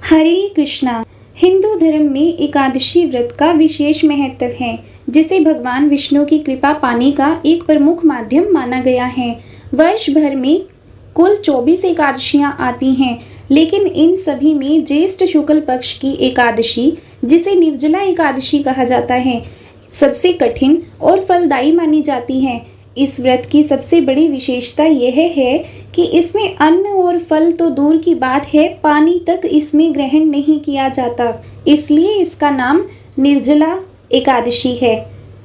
हरे कृष्णा। हिंदू धर्म में एकादशी व्रत का विशेष महत्व है, जिसे भगवान विष्णु की कृपा पाने का एक प्रमुख माध्यम माना गया है। वर्ष भर में कुल 24 एकादशियां आती हैं, लेकिन इन सभी में ज्येष्ठ शुक्ल पक्ष की एकादशी, जिसे निर्जला एकादशी कहा जाता है, सबसे कठिन और फलदायी मानी जाती है। इस व्रत की सबसे बड़ी विशेषता यह है कि इसमें अन्न और फल तो दूर की बात है, पानी तक इसमें ग्रहण नहीं किया जाता, इसलिए इसका नाम निर्जला एकादशी है।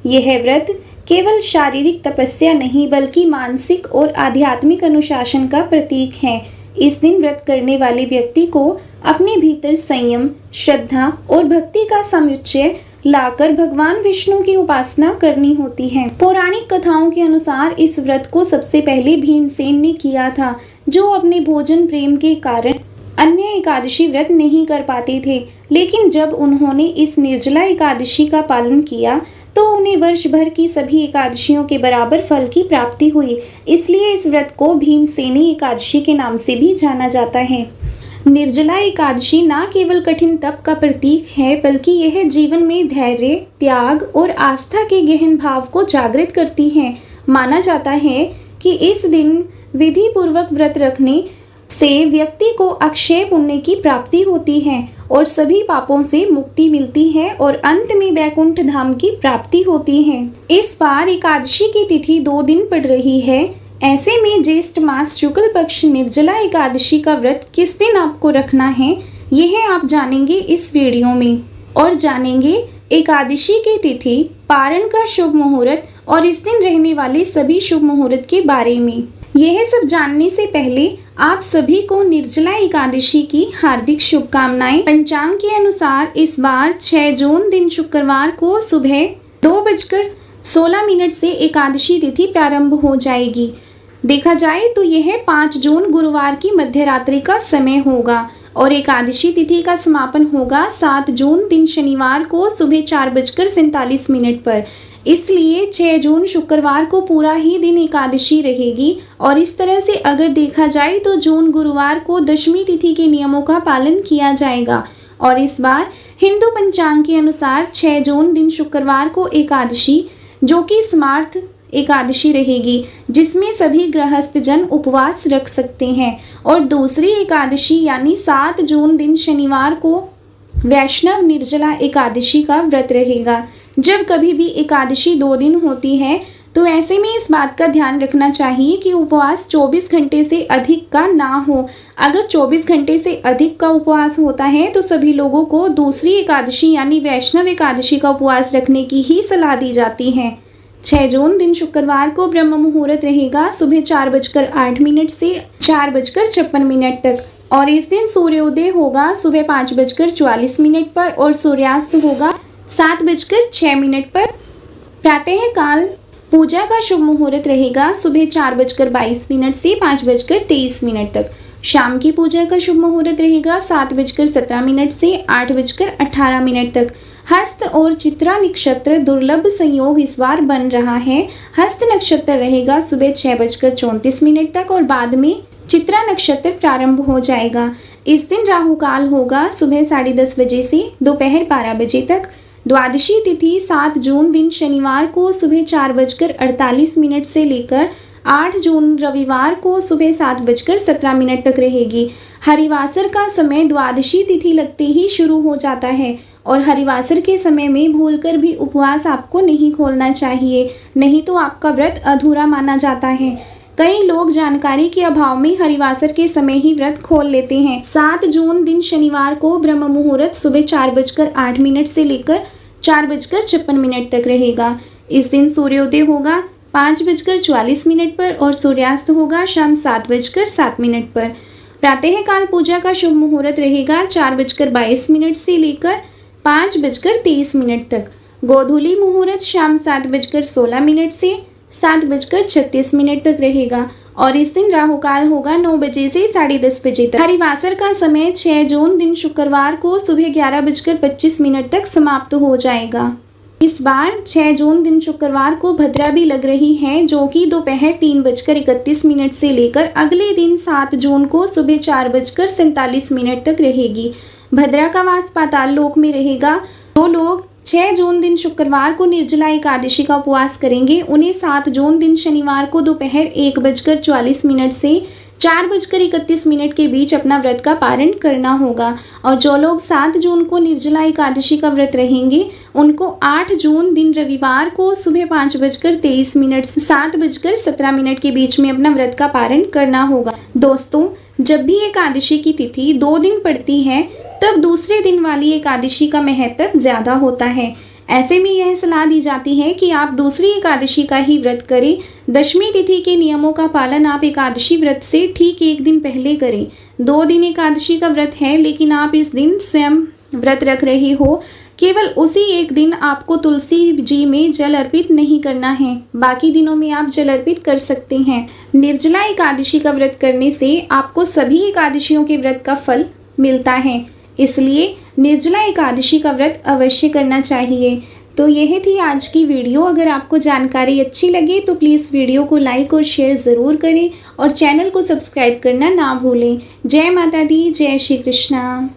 यह व्रत केवल शारीरिक तपस्या नहीं, बल्कि मानसिक और आध्यात्मिक अनुशासन का प्रतीक है। इस दिन व्रत करने वाले व्यक्ति को अपने भीतर संयम, श्रद्धा और भक्ति का समुच्चय लाकर भगवान विष्णु की उपासना करनी होती है। पौराणिक कथाओं के अनुसार इस व्रत को सबसे पहले भीमसेन ने किया था, जो अपने भोजन प्रेम के कारण अन्य एकादशी व्रत नहीं कर पाते थे। लेकिन जब उन्होंने इस निर्जला एकादशी का पालन किया तो उन्हें वर्ष भर की सभी एकादशियों के बराबर फल की प्राप्ति हुई। इसलिए इस व्रत को भीमसेनी एकादशी के नाम से भी जाना जाता है। निर्जला एकादशी न केवल कठिन तप का प्रतीक है, बल्कि यह जीवन में धैर्य, त्याग और आस्था के गहन भाव को जागृत करती है। माना जाता है कि इस दिन विधि पूर्वक व्रत रखने से व्यक्ति को अक्षय पुण्य की प्राप्ति होती है और सभी पापों से मुक्ति मिलती है और अंत में वैकुंठ धाम की प्राप्ति होती है। इस बार एकादशी की तिथि 2 दिन पड़ रही है। ऐसे में ज्येष्ठ मास शुक्ल पक्ष निर्जला एकादशी का व्रत किस दिन आपको रखना है, यह आप जानेंगे इस वीडियो में। और जानेंगे एकादशी की तिथि, पारण का शुभ मुहूर्त और इस दिन रहने वाले सभी शुभ मुहूर्त के बारे में। यह सब जानने से पहले आप सभी को निर्जला एकादशी की हार्दिक शुभकामनाएं। पंचांग के अनुसार इस बार 6 जून दिन शुक्रवार को सुबह 2:16 से एकादशी तिथि प्रारंभ हो जाएगी। देखा जाए तो यह 5 जून गुरुवार की मध्यरात्रि का समय होगा और एकादशी तिथि का समापन होगा 7 जून दिन शनिवार को सुबह 4:47 पर। इसलिए 6 जून शुक्रवार को पूरा ही दिन एकादशी रहेगी। और इस तरह से अगर देखा जाए तो जून गुरुवार को दशमी तिथि के नियमों का पालन किया जाएगा। और इस बार हिंदू पंचांग के अनुसार 6 जून दिन शुक्रवार को एकादशी, जो कि स्मार्त एकादशी रहेगी, जिसमें सभी गृहस्थ जन उपवास रख सकते हैं। और दूसरी एकादशी यानी 7 जून दिन शनिवार को वैष्णव निर्जला एकादशी का व्रत रहेगा। जब कभी भी एकादशी 2 दिन होती है तो ऐसे में इस बात का ध्यान रखना चाहिए कि उपवास 24 घंटे से अधिक का ना हो। अगर 24 घंटे से अधिक का उपवास होता है तो सभी लोगों को दूसरी एकादशी यानी वैष्णव एकादशी का उपवास रखने की ही सलाह दी जाती है। 6 जून दिन शुक्रवार को ब्रह्म मुहूर्त रहेगा सुबह 4:08 से 4:56 तक और इस दिन सूर्योदय होगा सुबह 5:44 पर और सूर्यास्त होगा 7:06 पर। प्रातः काल पूजा का शुभ मुहूर्त रहेगा सुबह 4:22 से 5:23 तक। शाम की पूजा का शुभ मुहूर्त रहेगा 7:17 से 8:18 तक। हस्त और चित्रा नक्षत्र दुर्लभ संयोग इस बार बन रहा है। हस्त नक्षत्र रहेगा सुबह 6:34 तक और बाद में चित्रा नक्षत्र प्रारंभ हो जाएगा। इस दिन राहु काल होगा सुबह 10:30 बजे से दोपहर 12 बजे तक। द्वादशी तिथि 7 जून दिन शनिवार को सुबह 4:48 से लेकर 8 जून रविवार को सुबह 7:17 तक रहेगी। हरिवासर का समय द्वादशी तिथि लगते ही शुरू हो जाता है और हरिवासर के समय में भूलकर भी उपवास आपको नहीं खोलना चाहिए, नहीं तो आपका व्रत अधूरा माना जाता है। कई लोग जानकारी के अभाव में हरिवासर के समय ही व्रत खोल लेते हैं। 7 जून दिन शनिवार को ब्रह्म मुहूर्त सुबह 4:08 से लेकर 4:56 तक रहेगा। इस दिन सूर्योदय होगा 5:44 पर और सूर्यास्त होगा शाम 7:07 पर। प्रातः काल पूजा का शुभ मुहूर्त रहेगा 4:22 से लेकर 5:23 तक। गोधूली मुहूर्त शाम 7:16 से 7:36 तक रहेगा और इस दिन राहु काल होगा 9 बजे से 10:30 बजे तक। हरिवासर का समय 6 जून दिन शुक्रवार को सुबह 11:25 तक समाप्त हो जाएगा। इस बार 6 जून दिन शुक्रवार को भद्रा भी लग रही है, जो कि दोपहर 3:31 से लेकर अगले दिन 7 जून को सुबह 4:47 तक रहेगी। भद्रा का वास पाताल लोक में रहेगा। जो लोग 6 जून दिन शुक्रवार को निर्जला एकादशी का उपवास करेंगे, उन्हें 7 जून दिन शनिवार को दोपहर 1:44 से 4:31 के बीच अपना व्रत का पारण करना होगा। और जो लोग 7 जून को निर्जला एकादशी का व्रत रहेंगे, उनको 8 जून दिन रविवार को सुबह 5:23 से 7:17 के बीच में अपना व्रत का पारण करना होगा। दोस्तों, जब भी एकादशी की तिथि 2 दिन पड़ती है, तब दूसरे दिन वाली एकादशी का महत्व ज़्यादा होता है। ऐसे में यह सलाह दी जाती है कि आप दूसरी एकादशी का ही व्रत करें। दशमी तिथि के नियमों का पालन आप एकादशी व्रत से ठीक 1 दिन पहले करें। 2 दिन एकादशी का व्रत है, लेकिन आप इस दिन स्वयं व्रत रख रहे हो। केवल उसी एक दिन आपको तुलसी जी में जल अर्पित नहीं करना है, बाकी दिनों में आप जल अर्पित कर सकते हैं। निर्जला एकादशी का व्रत करने से आपको सभी एकादशियों के व्रत का फल मिलता है, इसलिए निर्जला एकादशी का व्रत अवश्य करना चाहिए। तो यह थी आज की वीडियो। अगर आपको जानकारी अच्छी लगे तो प्लीज़ वीडियो को लाइक और शेयर ज़रूर करें और चैनल को सब्सक्राइब करना ना भूलें। जय माता दी, जय श्री कृष्णा।